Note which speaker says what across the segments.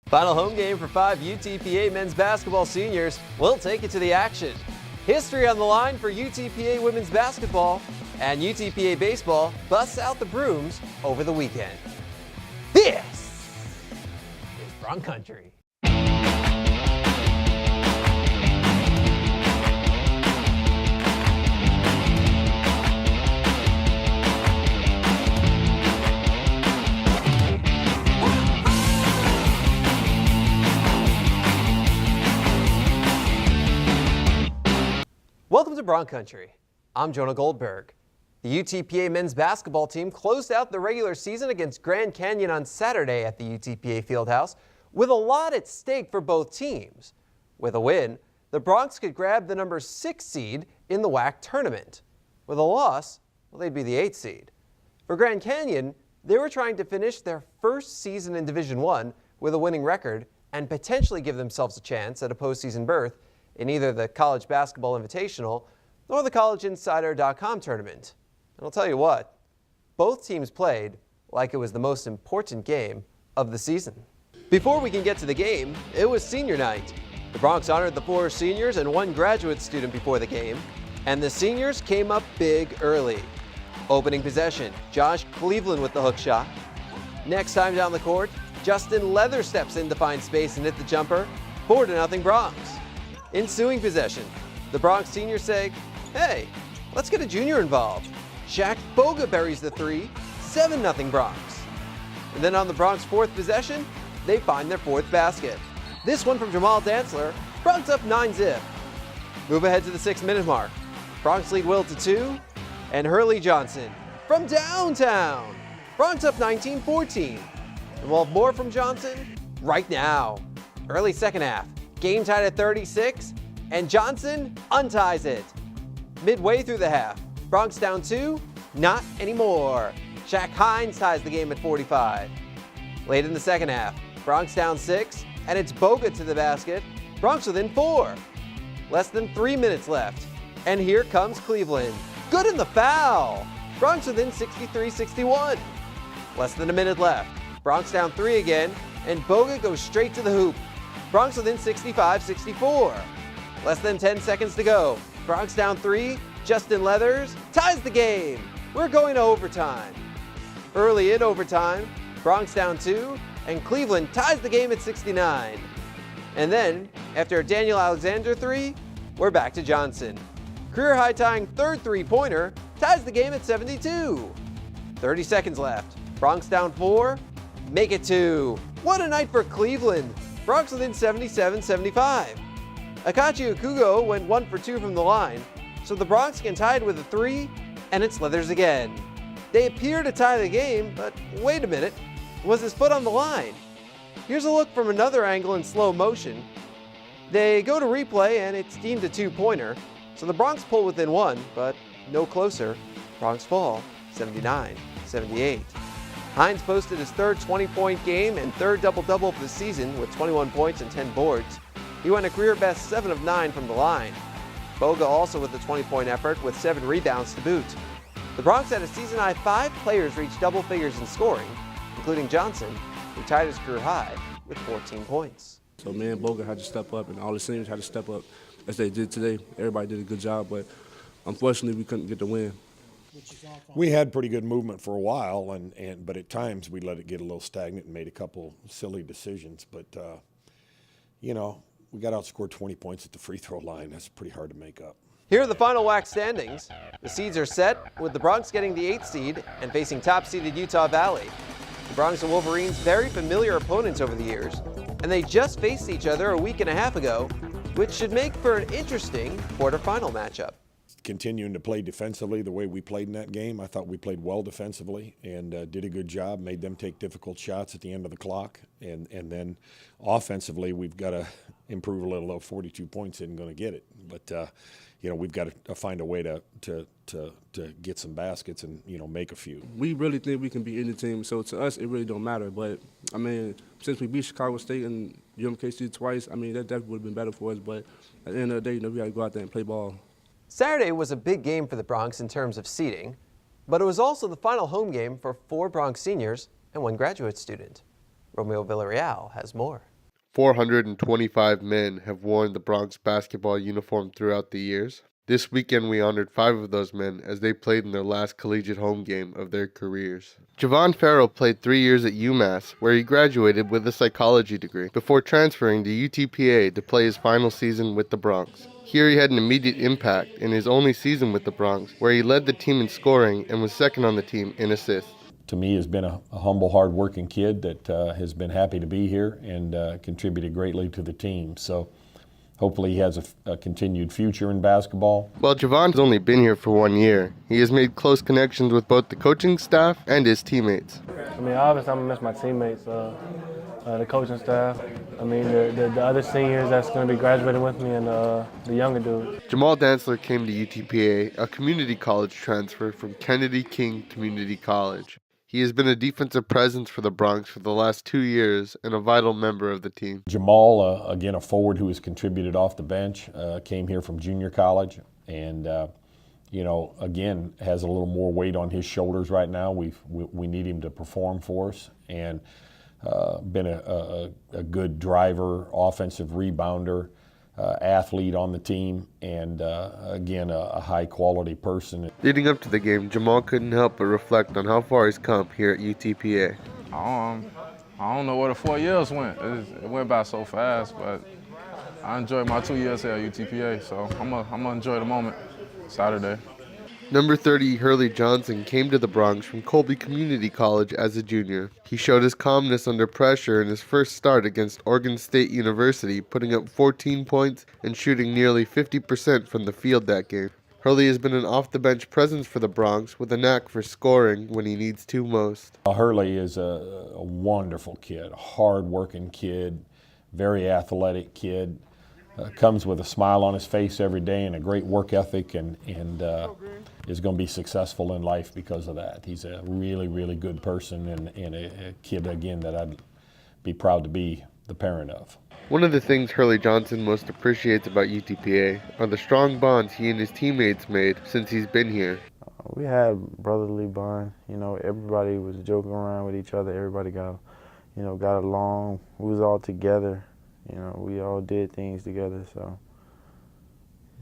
Speaker 1: Final home game for 5 UTPA men's basketball seniors. We'll take it to the action. History on the line for UTPA women's basketball, and UTPA baseball busts out the brooms over the weekend. This is Bronc Country. Welcome to Bronc Country. I'm Jonah Goldberg. The UTPA men's basketball team closed out the regular season against Grand Canyon on Saturday at the UTPA Fieldhouse with a lot at stake for both teams. With a win, the Broncs could grab the number 6 seed in the WAC tournament. With a loss, well, they'd be the 8th seed. For Grand Canyon, they were trying to finish their first season in Division I with a winning record and potentially give themselves a chance at a postseason berth in either the College Basketball Invitational or the CollegeInsider.com tournament. And I'll tell you what, both teams played like it was the most important game of the season. Before we can get to the game, it was senior night. The Broncs honored the 4 seniors and 1 graduate student before the game, and the seniors came up big early. Opening possession, Josh Cleveland with the hook shot. Next time down the court, Justin Leather steps in to find space and hit the jumper. 4-0 Broncs. Ensuing possession, the Broncs seniors say, hey, let's get a junior involved. Shaq Boga buries the 3, 7-0 Broncs. And then on the Broncs' 4th possession, they find their 4th basket. This one from Jamal Dantzler, Broncs up 9-zip. Move ahead to the 6-minute mark. Broncs lead Will to 2, and Hurley Johnson from downtown. Broncs up 19-14. And we'll have more from Johnson right now. Early second half. Game tied at 36, and Johnson unties it. Midway through the half, Broncs down 2, not anymore. Shaq Hines ties the game at 45. Late in the second half, Broncs down 6, and it's Boga to the basket. Broncs within 4. Less than 3 minutes left, and here comes Cleveland. Good in the foul. Broncs within 63-61. Less than a minute left. Broncs down 3 again, and Boga goes straight to the hoop. Broncs within 65-64. Less than 10 seconds to go. Broncs down 3. Justin Leathers ties the game. We're going to overtime. Early in overtime, Broncs down 2, and Cleveland ties the game at 69. And then, after a Daniel Alexander 3, we're back to Johnson. Career high tying 3rd three-pointer ties the game at 72. 30 seconds left. Broncs down 4. Make it 2. What a night for Cleveland. Broncs within 77-75. Akachi Okugo went 1 for 2 from the line, so the Broncs can tie it with a 3, and it's Leathers again. They appear to tie the game, but wait a minute, was his foot on the line? Here's a look from another angle in slow motion. They go to replay, and it's deemed a 2-pointer, so the Broncs pull within 1, but no closer. Broncs fall 79-78. Hines posted his 3rd 20-point game and 3rd double-double of the season with 21 points and 10 boards. He went a career-best 7 of 9 from the line. Boga also with a 20-point effort with 7 rebounds to boot. The Broncs had a season-high 5 players reach double figures in scoring, including Johnson, who tied his career high with 14 points.
Speaker 2: So me and Boga had to step up, and all the seniors had to step up as they did today. Everybody did a good job, but unfortunately we couldn't get the win.
Speaker 3: We had pretty good movement for a while, but at times we let it get a little stagnant and made a couple silly decisions. But, you know, we got outscored 20 points at the free throw line. That's pretty hard to make up.
Speaker 1: Here are the final WAC standings. The seeds are set, with the Broncs getting the 8th seed and facing top-seeded Utah Valley. The Broncs and Wolverines very familiar opponents over the years, and they just faced each other a week and a half ago, which should make for an interesting quarterfinal matchup.
Speaker 3: Continuing to play defensively the way we played in that game. I thought we played well defensively and did a good job, made them take difficult shots at the end of the clock. And then offensively, we've got to improve a little. 42 points isn't going to get it. But, you know, we've got to find a way to get some baskets and, you know, make a few.
Speaker 2: We really think we can beat any team, so to us it really don't matter. But, I mean, since we beat Chicago State and UMKC twice, I mean, that definitely would have been better for us. But at the end of the day, you know, we got to go out there and play ball.
Speaker 1: Saturday was a big game for the Broncs in terms of seeding, but it was also the final home game for 4 Broncs seniors and 1 graduate student. Romeo Villarreal has more.
Speaker 4: 425 men have worn the Bronx basketball uniform throughout the years. This weekend we honored 5 of those men as they played in their last collegiate home game of their careers. Javon Farrell played 3 years at UMass, where he graduated with a psychology degree, before transferring to UTPA to play his final season with the Bronx. Here he had an immediate impact in his only season with the Bronx, where he led the team in scoring and was second on the team in assists.
Speaker 3: To me, has been a humble, hard-working kid that has been happy to be here and contributed greatly to the team. So hopefully he has a continued future in basketball.
Speaker 4: While Javon's only been here for 1 year, he has made close connections with both the coaching staff and his teammates.
Speaker 5: I mean, obviously I'm going to miss my teammates, the coaching staff. I mean, the other seniors that's going to be graduating with me and the younger dudes.
Speaker 4: Jamal Dantzler came to UTPA, a community college transfer from Kennedy King Community College. He has been a defensive presence for the Bronx for the last 2 years and a vital member of the team.
Speaker 3: Jamal, again, a forward who has contributed off the bench, came here from junior college and, again, has a little more weight on his shoulders right now. We need him to perform for us and been a good driver, offensive rebounder, athlete on the team, and again, a high-quality person.
Speaker 4: Leading up to the game, Jamal couldn't help but reflect on how far he's come here at UTPA.
Speaker 6: I don't know where the 4 years went. It went by so fast, but I enjoyed my 2 years here at UTPA, so I'm gonna enjoy the moment Saturday.
Speaker 4: Number 30, Hurley Johnson, came to the Bronx from Colby Community College as a junior. He showed his calmness under pressure in his first start against Oregon State University, putting up 14 points and shooting nearly 50% from the field that game. Hurley has been an off-the-bench presence for the Bronx with a knack for scoring when he needs to most.
Speaker 3: Hurley is a wonderful kid, a hard-working kid, very athletic kid. Comes with a smile on his face every day and a great work ethic and is going to be successful in life because of that. He's a really, really good person and a kid, again, that I'd be proud to be the parent of.
Speaker 4: One of the things Hurley Johnson most appreciates about UTPA are the strong bonds he and his teammates made since he's been here.
Speaker 5: We had brotherly bond. Everybody was joking around with each other. Everybody got along. We was all together. We all did things together, so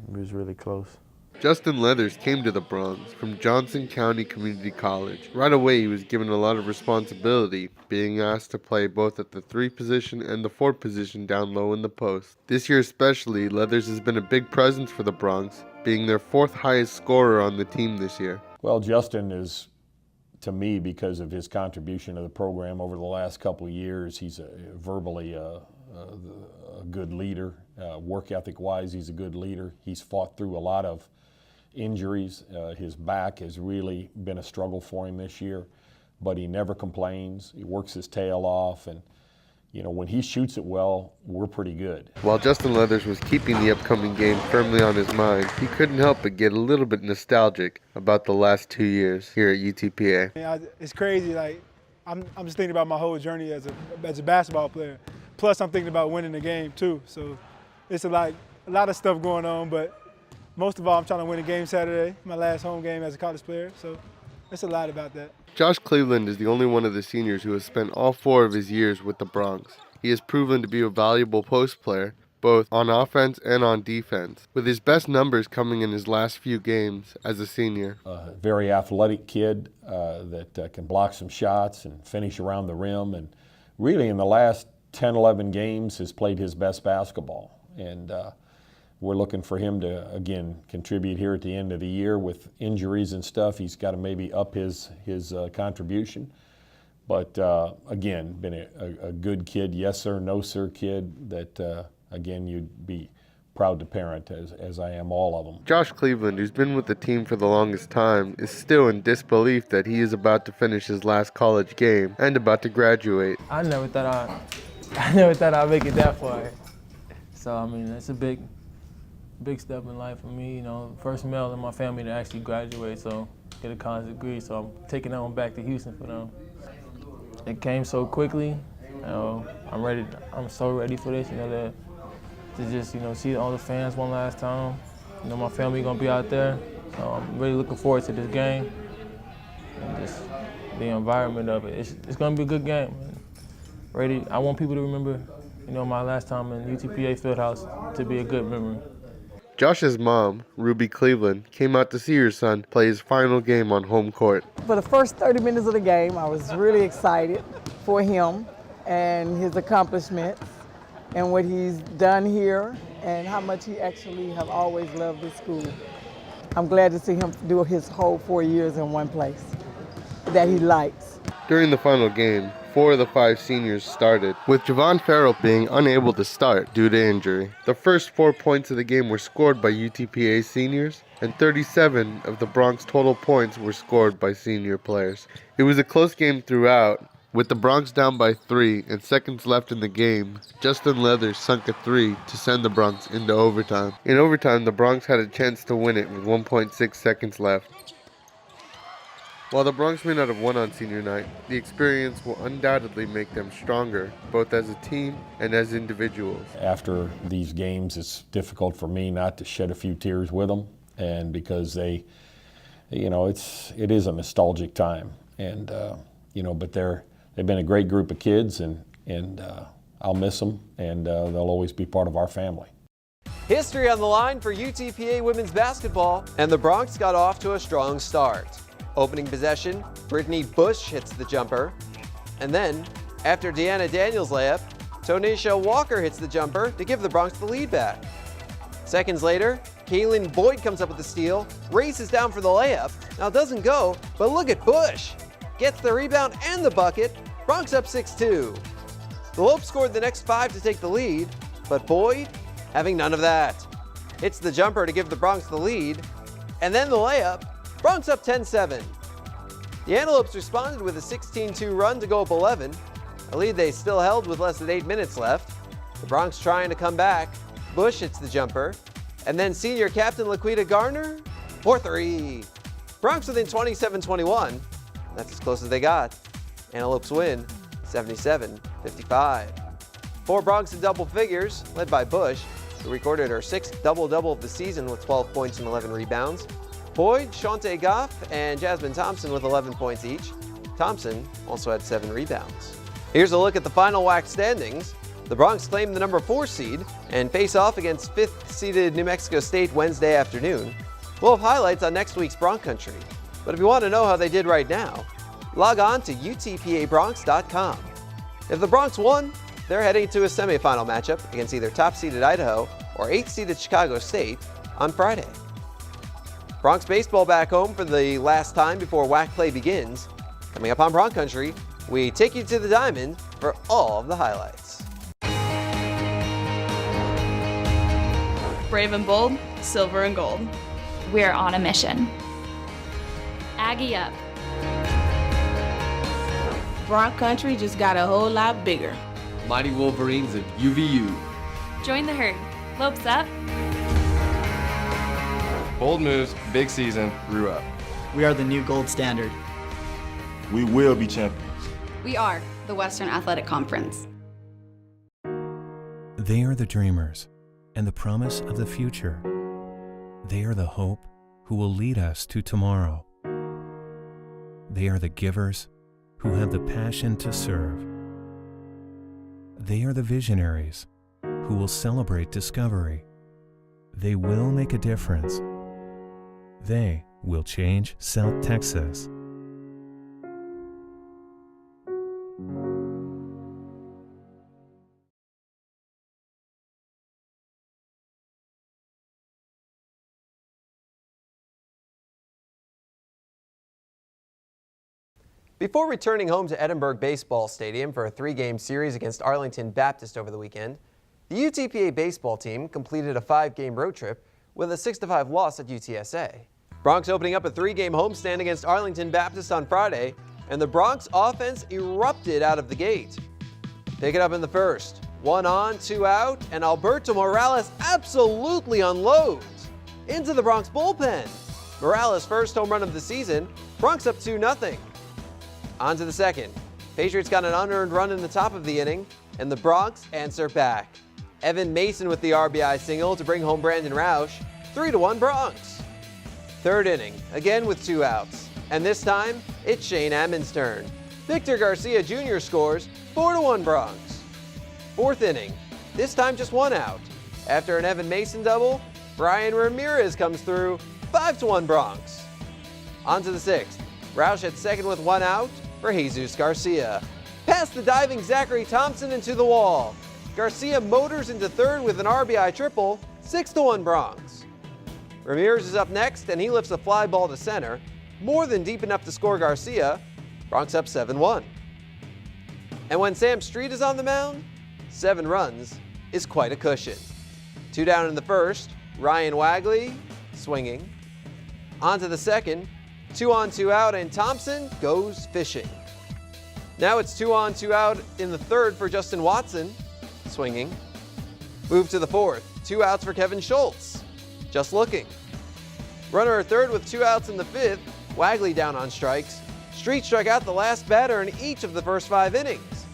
Speaker 5: we was really close.
Speaker 4: Justin Leathers came to the Bronx from Johnson County Community College. Right away, he was given a lot of responsibility, being asked to play both at the 3 position and the 4 position down low in the post. This year especially, Leathers has been a big presence for the Bronx, being their 4th highest scorer on the team this year.
Speaker 3: Well, Justin is, to me, because of his contribution to the program over the last couple of years, he's verbally a good leader. Work ethic-wise, he's a good leader. He's fought through a lot of injuries. His back has really been a struggle for him this year, but he never complains. He works his tail off, and when he shoots it well, we're pretty good.
Speaker 4: While Justin Leathers was keeping the upcoming game firmly on his mind, he couldn't help but get a little bit nostalgic about the last 2 years here at UTPA.
Speaker 7: It's crazy. I'm just thinking about my whole journey as a basketball player. Plus, I'm thinking about winning the game too. So it's a lot of stuff going on, but most of all, I'm trying to win a game Saturday, my last home game as a college player. So it's a lot about that.
Speaker 4: Josh Cleveland is the only one of the seniors who has spent all 4 of his years with the Bronx. He has proven to be a valuable post player, both on offense and on defense, with his best numbers coming in his last few games as a senior.
Speaker 3: A very athletic kid that can block some shots and finish around the rim, and really in the last 10, 11 games has played his best basketball. And we're looking for him to, again, contribute here at the end of the year with injuries and stuff. He's got to maybe up his contribution. But, again, been a good kid, yes sir, no sir kid that, again, you'd be proud to parent, as I am all of them.
Speaker 4: Josh Cleveland, who's been with the team for the longest time, is still in disbelief that he is about to finish his last college game and about to graduate.
Speaker 5: I never thought I'd make it that far. So, I mean, it's a big step in life for me, first male in my family to actually graduate, so get a college degree. So I'm taking that one back to Houston for them. It came so quickly. I'm so ready for this, to just, see all the fans one last time. My family gonna be out there. So I'm really looking forward to this game and just the environment of it. It's gonna be a good game. Ready. I want people to remember my last time in UTPA Fieldhouse to be a good memory.
Speaker 4: Josh's mom, Ruby Cleveland, came out to see her son play his final game on home court.
Speaker 8: For the first 30 minutes of the game, I was really excited for him and his accomplishments and what he's done here and how much he actually have always loved this school. I'm glad to see him do his whole 4 years in one place that he likes.
Speaker 4: During the final game, 4 of the 5 seniors started, with Javon Farrell being unable to start due to injury. The first 4 points of the game were scored by UTPA seniors, and 37 of the Bronx total points were scored by senior players. It was a close game throughout. With the Bronx down by 3 and seconds left in the game, Justin Leathers sunk a 3 to send the Bronx into overtime. In overtime, the Bronx had a chance to win it with 1.6 seconds left. While the Bronx may not have won on senior night, the experience will undoubtedly make them stronger, both as a team and as individuals.
Speaker 3: After these games, it's difficult for me not to shed a few tears with them, and because it is a nostalgic time, and but they've been a great group of kids, and I'll miss them, and they'll always be part of our family.
Speaker 1: History on the line for UTPA women's basketball, and the Bronx got off to a strong start. Opening possession, Brittany Bush hits the jumper. And then, after Deanna Daniels' layup, Tonisha Walker hits the jumper to give the Bronx the lead back. Seconds later, Kaylin Boyd comes up with the steal, races down for the layup. Now it doesn't go, but look at Bush. Gets the rebound and the bucket, Bronx up 6-2. The Lopes scored the next 5 to take the lead, but Boyd having none of that. Hits the jumper to give the Bronx the lead, and then the layup, Bronx up 10-7. The Antelopes responded with a 16-2 run to go up 11, a lead they still held with less than 8 minutes left. The Bronx trying to come back. Bush hits the jumper, and then senior captain Laquita Garner for 3. Bronx within 27-21. That's as close as they got. Antelopes win 77-55. 4 Bronx in double figures, led by Bush, who recorded her 6th double-double of the season with 12 points and 11 rebounds. Boyd, Shante Goff, and Jasmine Thompson with 11 points each. Thompson also had 7 rebounds. Here's a look at the final WAC standings. The Bronx claim the number 4 seed and face off against 5th-seeded New Mexico State Wednesday afternoon. We'll have highlights on next week's Bronc Country. But if you want to know how they did right now, log on to utpabronx.com. If the Bronx won, they're heading to a semifinal matchup against either top-seeded Idaho or 8th-seeded Chicago State on Friday. Bronx baseball back home for the last time before WAC play begins. Coming up on Bronc Country, we take you to the diamond for all of the highlights.
Speaker 9: Brave and bold, silver and gold.
Speaker 10: We're on a mission. Aggie up.
Speaker 11: Bronc Country just got a whole lot bigger.
Speaker 12: Mighty Wolverines of UVU.
Speaker 10: Join the herd. Lopes up.
Speaker 6: Bold moves, big season, grew up.
Speaker 13: We are the new gold standard.
Speaker 14: We will be champions.
Speaker 15: We are the Western Athletic Conference.
Speaker 16: They are the dreamers and the promise of the future. They are the hope who will lead us to tomorrow. They are the givers who have the passion to serve. They are the visionaries who will celebrate discovery. They will make a difference. They will change South Texas.
Speaker 1: Before returning home to Edinburgh Baseball Stadium for a 3-game series against Arlington Baptist over the weekend, the UTPA baseball team completed a 5-game road trip with a 6-5 loss at UTSA. Bronx opening up a 3-game homestand against Arlington Baptist on Friday, and the Bronx offense erupted out of the gate. Pick it up in the first. 1 on, 2 out, and Alberto Morales absolutely unloads into the Bronx bullpen. Morales' first home run of the season, Bronx up 2-0. On to the second. Patriots got an unearned run in the top of the inning, and the Bronx answer back. Evan Mason with the RBI single to bring home Brandon Roush, 3-1 Bronx. Third inning, again with 2 outs, and this time it's Shane Ammons' turn. Victor Garcia Jr. scores, 4-1 Bronx. Fourth inning, this time just one out. After an Evan Mason double, Brian Ramirez comes through, 5-1 Bronx. On to the sixth. Roush at second with one out for Jesus Garcia. Past the diving Zachary Thompson into the wall. Garcia motors into third with an RBI triple, 6-1 Bronx. Ramirez is up next, and he lifts a fly ball to center, more than deep enough to score Garcia. Bronx up 7-1. And when Sam Street is on the mound, 7 runs is quite a cushion. 2 down in the first, Ryan Wagley swinging. On to the second, 2 on 2 out, and Thompson goes fishing. Now it's 2 on 2 out in the third for Justin Watson, swinging. Move to the fourth, 2 outs for Kevin Schultz, just looking. Runner at third with 2 outs in the fifth, Wagley down on strikes. Street struck out the last batter in each of the first 5 innings.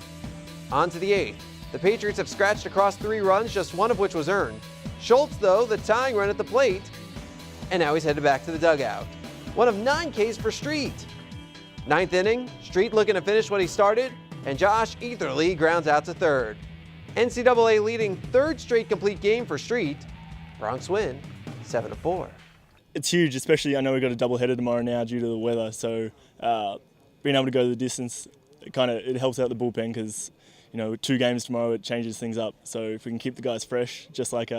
Speaker 1: On to the eighth. The Patriots have scratched across 3 runs, just one of which was earned. Schultz, though, the tying run at the plate, and now he's headed back to the dugout. One of 9 Ks for Street. Ninth inning, Street looking to finish what he started, and Josh Etherly grounds out to third. NCAA leading 3rd straight complete game for Street. Bronx win, 7-4.
Speaker 17: It's huge, especially I know we've got a doubleheader tomorrow now due to the weather, so being able to go the distance, it helps out the bullpen because, 2 games tomorrow, it changes things up. So if we can keep the guys fresh, just like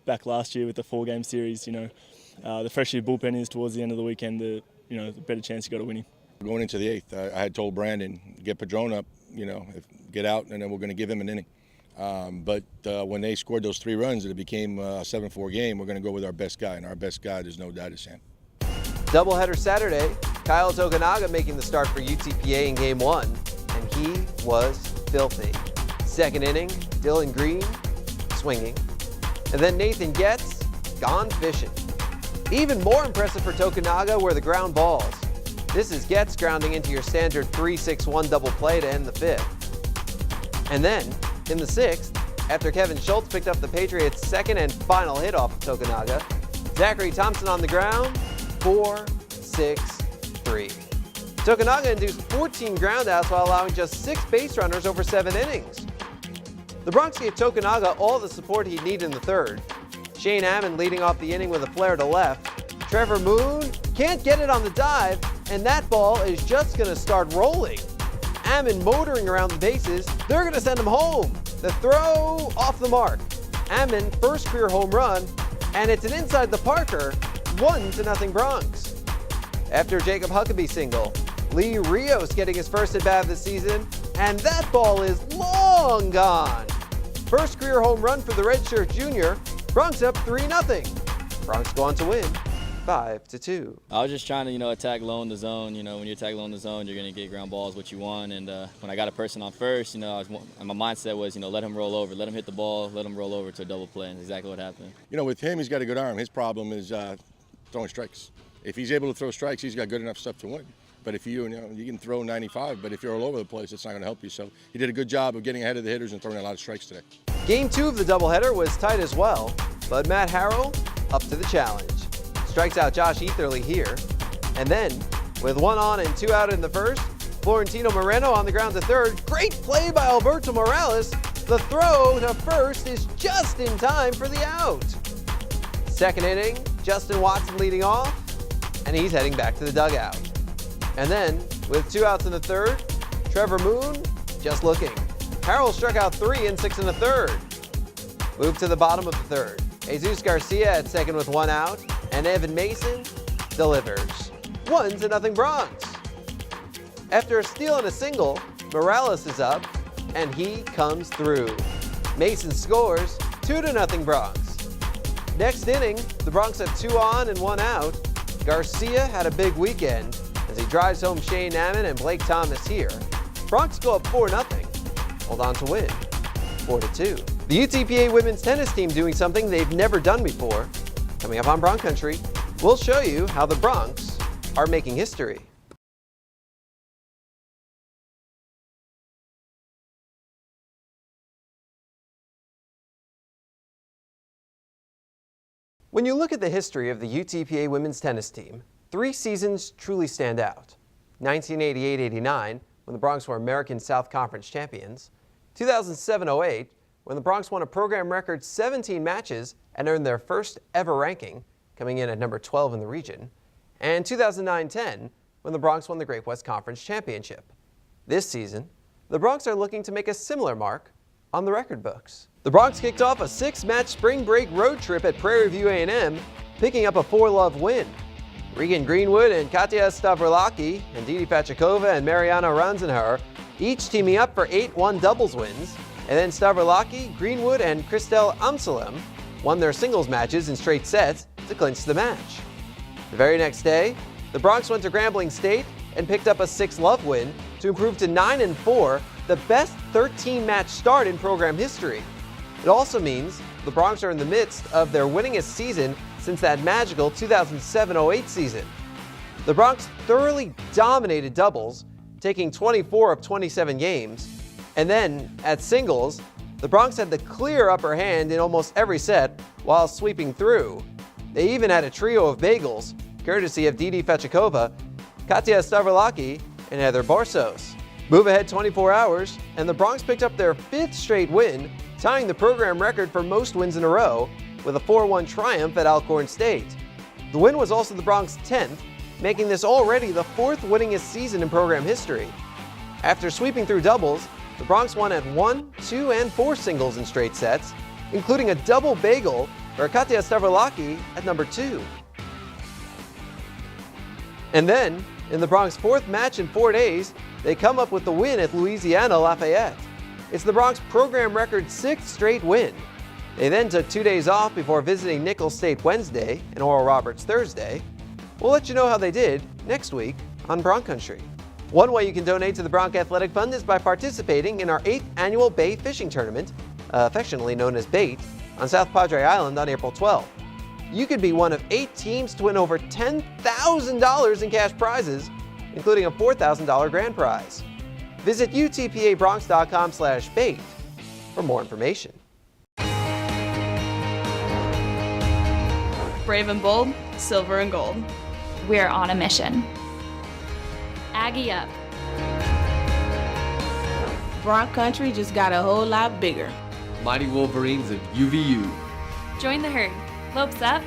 Speaker 17: back last year with the 4-game series, the fresher your bullpen is towards the end of the weekend, the better chance you got of winning.
Speaker 18: Going into the 8th, I had told Brandon, get Padron up, get out, and then we're going to give him an inning. But when they scored those 3 runs and it became a 7-4 game, we're going to go with our best guy, and our best guy, there's no doubt, is Sam.
Speaker 1: Doubleheader Saturday, Kyle Tokunaga making the start for UTPA in Game 1, and he was filthy. Second inning, Dylan Green swinging, and then Nathan Getz gone fishing. Even more impressive for Tokunaga were the ground balls. This is Getz grounding into your standard 3-6-1 double play to end the 5th. And then, in the 6th, after Kevin Schultz picked up the Patriots' second and final hit off of Tokunaga, Zachary Thompson on the ground, 4-6-3. Tokunaga induced 14 groundouts while allowing just 6 base runners over 7 innings. The Bronx gave Tokunaga all the support he'd need in the 3rd. Shane Ammon leading off the inning with a flare to left. Trevor Moon can't get it on the dive, and that ball is just going to start rolling. Ammon motoring around the bases, they're going to send him home. The throw off the mark. Ammon, first career home run, and it's an inside the Parker, 1-0 Bronx. After Jacob Huckabee single, Lee Rios getting his first at bat of the season, and that ball is long gone. First career home run for the redshirt junior, Bronx up 3-0. Bronx go on to win 5-2.
Speaker 19: I was just trying to, attack low in the zone. When you attack low in the zone, you're going to get ground balls, what you want. And when I got a person on first, my mindset was, let him roll over, let him hit the ball, let him roll over to a double play. And that's exactly what happened.
Speaker 18: With him, he's got a good arm. His problem is throwing strikes. If he's able to throw strikes, he's got good enough stuff to win. But if you can throw 95, but if you're all over the place, it's not going to help you. So he did a good job of getting ahead of the hitters and throwing a lot of strikes today.
Speaker 1: Game 2 of the doubleheader was tight as well, but Matt Harrell up to the challenge. Strikes out Josh Etherly here. And then, with 1 on and 2 out in the first, Florentino Moreno on the ground to third. Great play by Alberto Morales. The throw to first is just in time for the out. Second inning, Justin Watson leading off, and he's heading back to the dugout. And then, with 2 outs in the third, Trevor Moon just looking. Harrell struck out 3 in 6 1/3. Move to the bottom of the third. Jesus Garcia at second with 1 out, and Evan Mason delivers. 1-0 Bronx. After a steal and a single, Morales is up, and he comes through. Mason scores, 2-0 Bronx. Next inning, the Bronx have 2 on and 1 out. Garcia had a big weekend as he drives home Shane Ammon and Blake Thomas here. Bronx go up 4-0. Hold on to win, 4-2. The UTPA women's tennis team doing something they've never done before. Coming up on Bronc Country, we'll show you how the Bronx are making history. When you look at the history of the UTPA women's tennis team, 3 seasons truly stand out. 1988-89, when the Bronx were American South Conference champions. 2007-08, when the Broncs won a program record 17 matches and earned their first ever ranking, coming in at number 12 in the region, and 2009-10, when the Broncs won the Great West Conference Championship. This season, the Broncs are looking to make a similar mark on the record books. The Broncs kicked off a 6-match spring break road trip at Prairie View A&M, picking up a 4-love win. Regan Greenwood and Katya Stavrilaki and Didi Fachikova and Mariana Ranzenher each teaming up for 8-1 doubles wins, and then Stavrilaki, Greenwood, and Christelle Amsalem won their singles matches in straight sets to clinch the match. The very next day, the Broncs went to Grambling State and picked up a 6-love win to improve to 9-4, the best 13-match start in program history. It also means the Broncs are in the midst of their winningest season since that magical 2007-08 season. The Broncs thoroughly dominated doubles, taking 24 of 27 games, and then at singles, the Broncs had the clear upper hand in almost every set while sweeping through. They even had a trio of bagels, courtesy of Didi Fachikova, Katya Stavrilaki, and Heather Borsos. Move ahead 24 hours, and the Broncs picked up their 5th straight win, tying the program record for most wins in a row with a 4-1 triumph at Alcorn State. The win was also the Broncs' 10th, making this already the 4th winningest season in program history. After sweeping through doubles, the Broncs won at 1, 2, and 4 singles in straight sets, including a double bagel for Katya Stavrilaki at number 2. And then, in the Broncs' 4th match in 4 days, they come up with the win at Louisiana Lafayette. It's the Broncs' program record 6th straight win. They then took 2 days off before visiting Nicholls State Wednesday and Oral Roberts Thursday. We'll let you know how they did next week on Bronc Country. One way you can donate to the Bronc Athletic Fund is by participating in our 8th annual Bay Fishing Tournament, affectionately known as BAIT, on South Padre Island on April 12th. You could be one of 8 teams to win over $10,000 in cash prizes, including a $4,000 grand prize. Visit utpabronx.com/bait for more information.
Speaker 9: Brave and bold, silver and gold.
Speaker 10: We're on a mission. Aggie up.
Speaker 11: Bronc Country just got a whole lot bigger.
Speaker 12: Mighty Wolverines of UVU.
Speaker 10: Join the herd. Lopes up.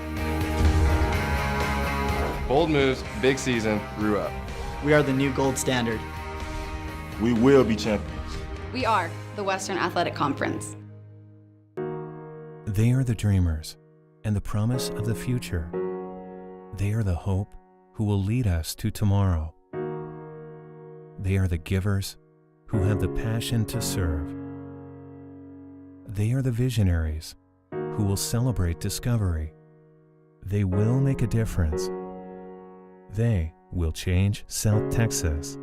Speaker 6: Bold moves, big season, grew up.
Speaker 13: We are the new gold standard.
Speaker 14: We will be champions.
Speaker 15: We are the Western Athletic Conference.
Speaker 16: They are the dreamers and the promise of the future. They are the hope who will lead us to tomorrow. They are the givers who have the passion to serve. They are the visionaries who will celebrate discovery. They will make a difference. They will change South Texas.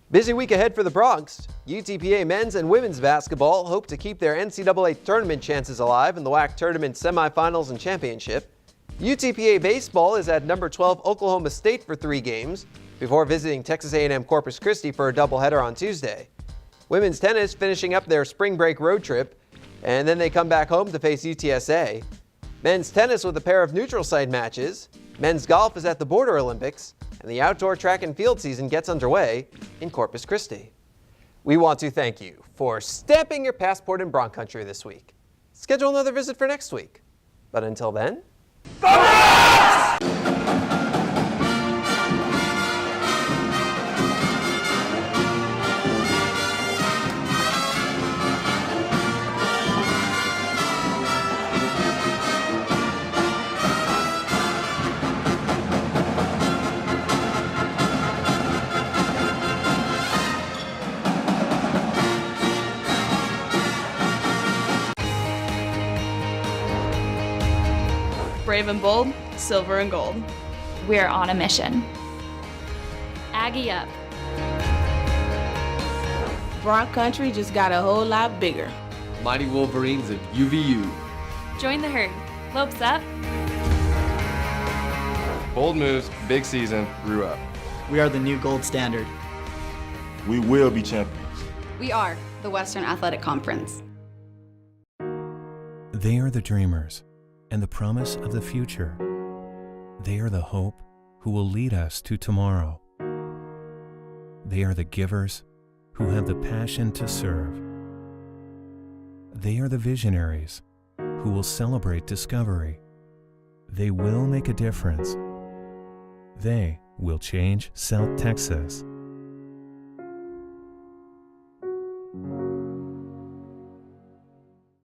Speaker 1: Busy week ahead for the Broncs. UTPA men's and women's basketball hope to keep their NCAA tournament chances alive in the WAC tournament semifinals and championship. UTPA baseball is at number 12 Oklahoma State for 3 games before visiting Texas A&M Corpus Christi for a doubleheader on Tuesday. Women's tennis finishing up their spring break road trip, and then they come back home to face UTSA. Men's tennis with a pair of neutral site matches. Men's golf is at the Border Olympics, and the outdoor track and field season gets underway in Corpus Christi. We want to thank you for stamping your passport in Bronc Country this week. Schedule another visit for next week. But until then,
Speaker 9: Brave and bold, silver and gold.
Speaker 10: We're on a mission. Aggie up.
Speaker 11: Bronc Country just got a whole lot bigger.
Speaker 12: Mighty Wolverines of UVU.
Speaker 10: Join the herd. Lopes up.
Speaker 6: Bold moves, big season, grew up.
Speaker 13: We are the new gold standard.
Speaker 14: We will be champions.
Speaker 15: We are the Western Athletic Conference.
Speaker 16: They are the dreamers and the promise of the future. They are the hope who will lead us to tomorrow. They are the givers who have the passion to serve. They are the visionaries who will celebrate discovery. They will make a difference. They will change South Texas.